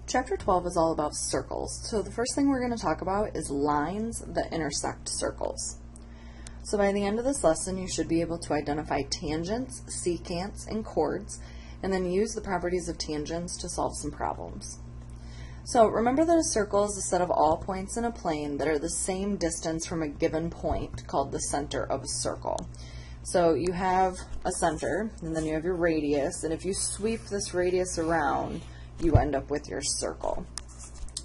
Chapter 12 is all about circles. So the first thing we're going to talk about is lines that intersect circles. So by the end of this lesson, you should be able to identify tangents, secants, and chords, and then use the properties of tangents to solve some problems. So remember that a circle is a set of all points in a plane that are the same distance from a given point, called the center of a circle. So you have a center, and then you have your radius, and if you sweep this radius around, you end up with your circle.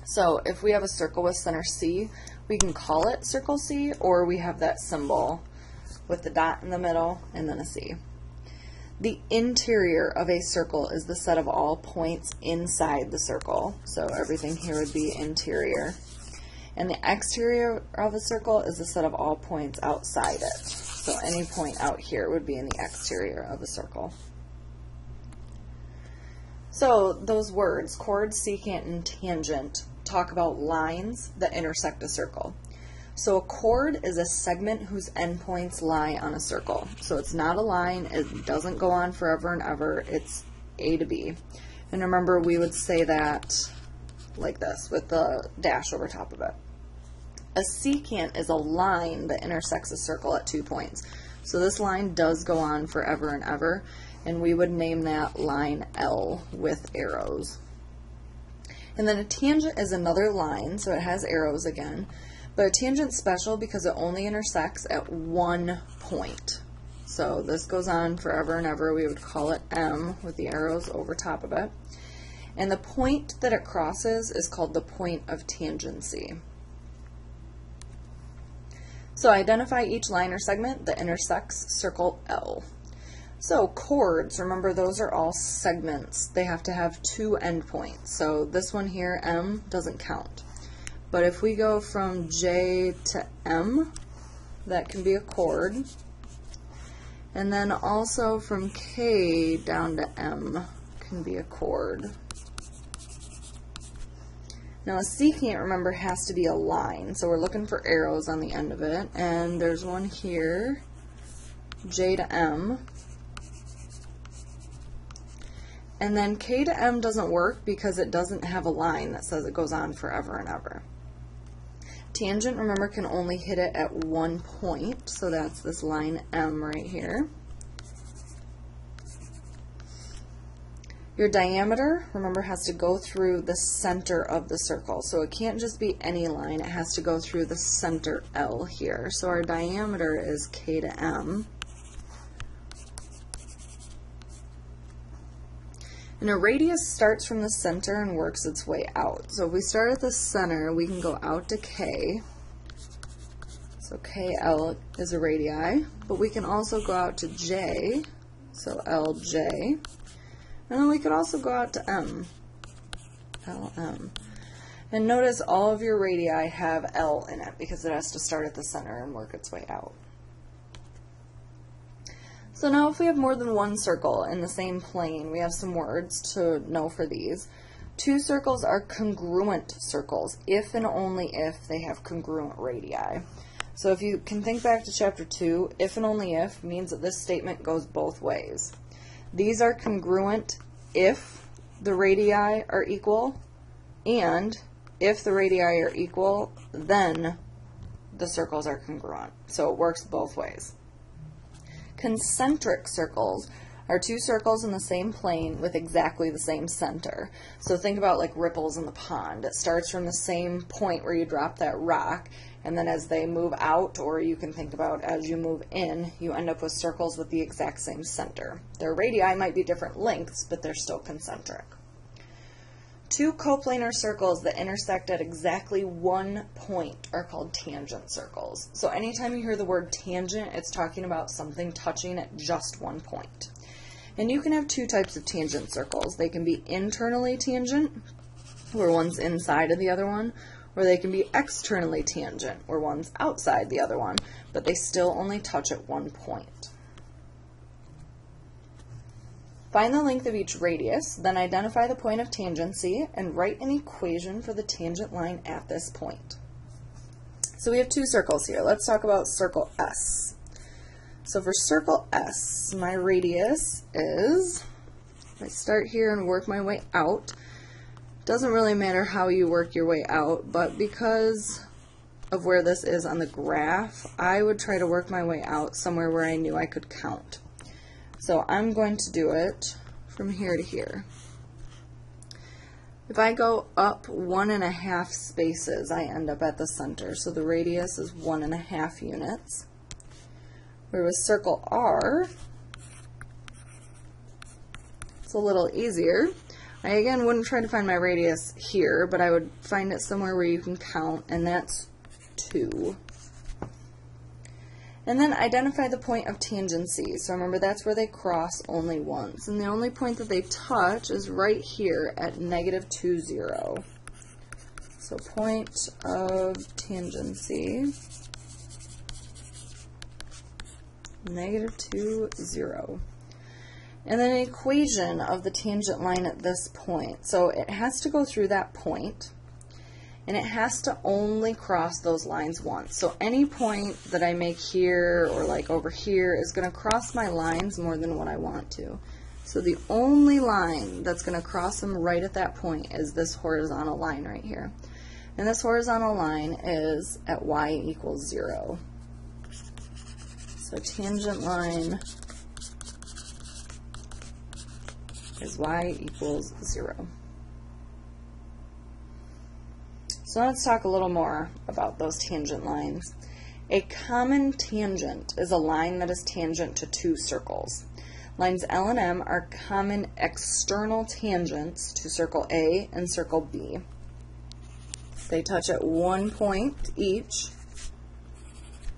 So if we have a circle with center C, we can call it circle C, or we have that symbol with the dot in the middle and then a C. The interior of a circle is the set of all points inside the circle. So everything here would be interior. And the exterior of a circle is the set of all points outside it. So any point out here would be in the exterior of a circle. So those words, chord, secant, and tangent, talk about lines that intersect a circle. So a chord is a segment whose endpoints lie on a circle. So it's not a line, it doesn't go on forever and ever, it's A to B. And remember, we would say that like this, with the dash over top of it. A secant is a line that intersects a circle at 2 points. So this line does go on forever and ever, and we would name that line L with arrows. And then a tangent is another line, so it has arrows again, but a tangent's special because it only intersects at 1 point. So this goes on forever and ever. We would call it M with the arrows over top of it. And the point that it crosses is called the point of tangency. So identify each line or segment that intersects circle L. So chords, remember those are all segments. They have to have 2 endpoints. So this one here, M, doesn't count. But if we go from J to M, that can be a chord. And then also from K down to M can be a chord. Now a secant, remember, has to be a line. So we're looking for arrows on the end of it. And there's one here, J to M. And then K to M doesn't work because it doesn't have a line that says it goes on forever and ever. Tangent, remember, can only hit it at 1 point, so that's this line M right here. Your diameter, remember, has to go through the center of the circle, so it can't just be any line, it has to go through the center L here. So our diameter is K to M. And a radius starts from the center and works its way out. So if we start at the center, we can go out to K. So KL is a radii, but we can also go out to J, so LJ. And then we could also go out to M, LM. And notice all of your radii have L in it because it has to start at the center and work its way out. So now if we have more than one circle in the same plane, we have some words to know for these. 2 circles are congruent circles, if and only if they have congruent radii. So if you can think back to chapter 2, if and only if means that this statement goes both ways. These are congruent if the radii are equal, and if the radii are equal, then the circles are congruent. So it works both ways. Concentric circles are 2 circles in the same plane with exactly the same center. So think about like ripples in the pond. It starts from the same point where you drop that rock, and then as they move out, or you can think about as you move in, you end up with circles with the exact same center. Their radii might be different lengths, but they're still concentric. 2 coplanar circles that intersect at exactly 1 point are called tangent circles. So anytime you hear the word tangent, it's talking about something touching at just 1 point. And you can have 2 types of tangent circles. They can be internally tangent, where one's inside of the other one, or they can be externally tangent, where one's outside the other one, but they still only touch at 1 point. Find the length of each radius, then identify the point of tangency, and write an equation for the tangent line at this point. So we have 2 circles here. Let's talk about circle S. So for circle S, my radius is, if I start here and work my way out, Doesn't really matter how you work your way out, but because of where this is on the graph, I would try to work my way out somewhere where I knew I could count. So I'm going to do it from here to here. If I go up 1.5 spaces, I end up at the center. So the radius is 1.5 units. Where with circle R, it's a little easier. I again wouldn't try to find my radius here, but I would find it somewhere where you can count, and that's 2. And then identify the point of tangency. So remember, that's where they cross only once. And the only point that they touch is right here at -2, 0. So point of tangency, -2, 0. And then an equation of the tangent line at this point. So it has to go through that point, and it has to only cross those lines once. So any point that I make here or like over here is going to cross my lines more than what I want to. So the only line that's going to cross them right at that point is this horizontal line right here. And this horizontal line is at y = 0. So tangent line is y = 0. So let's talk a little more about those tangent lines. A common tangent is a line that is tangent to 2 circles. Lines L and M are common external tangents to circle A and circle B. They touch at 1 point each,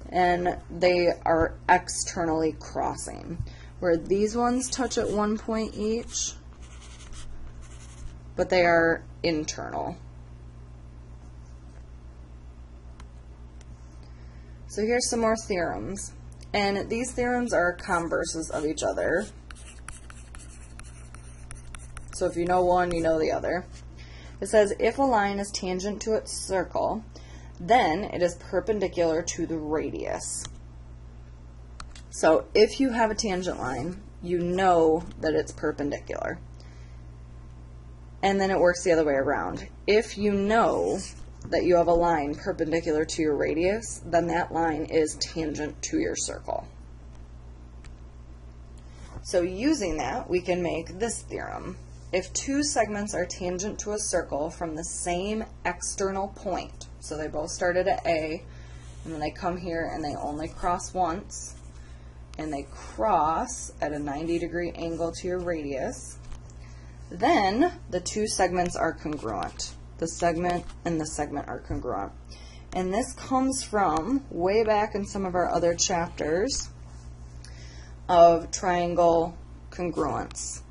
and they are externally crossing. Where these ones touch at 1 point each, but they are internal. So here's some more theorems, and these theorems are converses of each other. So if you know one, you know the other. It says if a line is tangent to its circle, then it is perpendicular to the radius. So if you have a tangent line, you know that it's perpendicular. And then it works the other way around. If you know that you have a line perpendicular to your radius, then that line is tangent to your circle. So using that, we can make this theorem. If 2 segments are tangent to a circle from the same external point, so they both started at A, and then they come here and they only cross once, and they cross at a 90-degree angle to your radius, then the 2 segments are congruent. The segment and the segment are congruent. And this comes from way back in some of our other chapters of triangle congruence.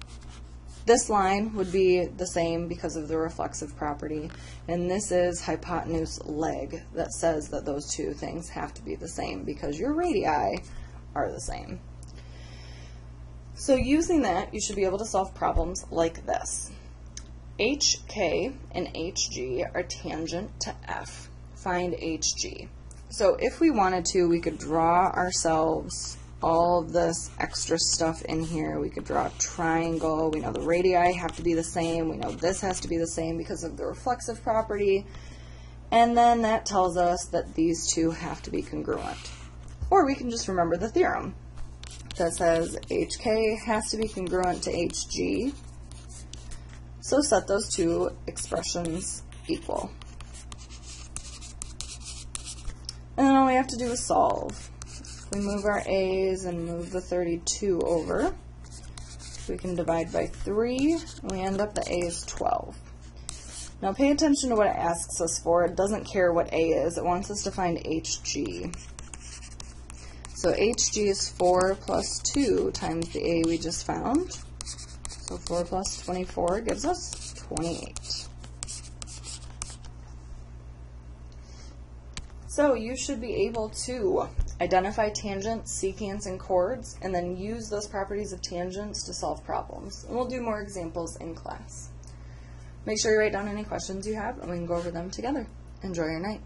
This line would be the same because of the reflexive property, and this is hypotenuse leg that says that those 2 things have to be the same because your radii are the same. So using that, you should be able to solve problems like this. HK and HG are tangent to F. Find HG. So if we wanted to, we could draw ourselves all of this extra stuff in here. We could draw a triangle. We know the radii have to be the same. We know this has to be the same because of the reflexive property. And then that tells us that these 2 have to be congruent. Or we can just remember the theorem that says HK has to be congruent to HG. So set those 2 expressions equal. And then all we have to do is solve. We move our A's and move the 32 over. We can divide by 3, and we end up the A is 12. Now pay attention to what it asks us for. It doesn't care what A is. It wants us to find HG. So HG is 4 plus 2 times the A we just found. So 4 plus 24 gives us 28. So you should be able to identify tangents, secants, and chords, and then use those properties of tangents to solve problems. And we'll do more examples in class. Make sure you write down any questions you have, and we can go over them together. Enjoy your night.